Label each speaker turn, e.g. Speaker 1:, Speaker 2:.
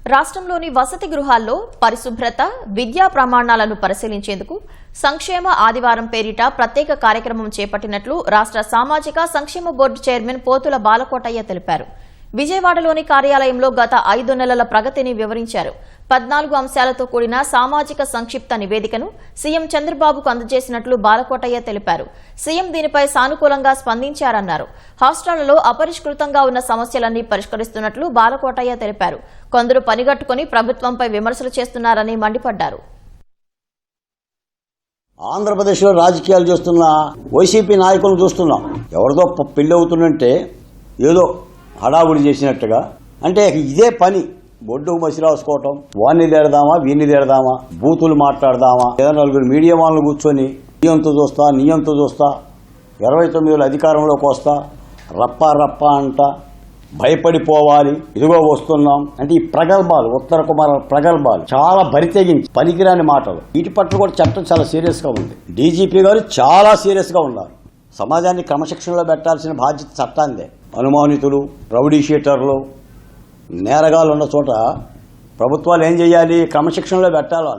Speaker 1: రాష్ట్రంలోని వసతి గృహాల్లో పరిశుభ్రత, విద్యా ప్రమాణాలను పరిశీలించేందుకు సంక్షేమ ఆదివారం పేరిట ప్రత్యేక కార్యక్రమం చేపట్టినట్లు రాష్ట్ర సామాజిక సంక్షేమ బోర్డు చైర్మన్ పోతుల బాలకోటయ్య తెలిపారు. విజయవాడలోని కార్యాలయంలో గత 5 నెలల ప్రగతిని వివరించారు. 14 అంశాలతో కూడిన సామాజిక సంక్షిప్త నివేదికను సీఎం చంద్రబాబుకు అందజేసినట్లు బాలకోటయ్య తెలిపారు. సీఎం దీనిపై సానుకూలంగా స్పందించారన్నారు. హాస్టళ్లలో అపరిష్కృతంగా ఉన్న సమస్యలన్నీ పరిష్కరిస్తున్నట్లు బాలకోటయ్య తెలిపారు. కొందరు పనిగట్టుకుని ప్రభుత్వంపై విమర్శలు చేస్తున్నారని మండిపడ్డారు.
Speaker 2: ఆంధ్రప్రదేశ్లో రాజకీయాలు చేస్తున్న వైసీపీ నాయకులను చూస్తున్నాం. ఎవరిదో పెళ్లి అవుతుందంటే ఏదో హడావుడి చేసినట్టుగా, అంటే ఇదే పని. బొడ్డుకు మసి రాసుకోవటం, వాణ్ణి తేడదామా వీణ్ణి తేడదామా, బూతులు మాట్లాడదామా, ఏదో నలుగురు మీడియా వాళ్ళు కూర్చొని నీయంతో చూస్తా 29 అధికారంలోకి వస్తా, రప్ప రప్ప అంట, భయపడిపోవాలి, ఇదిగో వస్తున్నాం అంటే ఈ ప్రగల్భాలు, ఉత్తర కుమార ప్రగల్భాలు చాలా బరితెగించి పనికిరాని మాటలు. వీటి పట్ల కూడా చట్టం చాలా సీరియస్గా ఉంది. డీజీపీ గారు చాలా సీరియస్గా ఉన్నారు. సమాజాన్ని క్రమశిక్షణలో పెట్టాల్సిన బాధ్యత చట్టాందే. అనుమానితులు, రౌడీ షీటర్లు, నేరగాళ్ళు ఉన్న చోట ప్రభుత్వాలు ఏం చేయాలి? క్రమశిక్షణలో పెట్టాలి.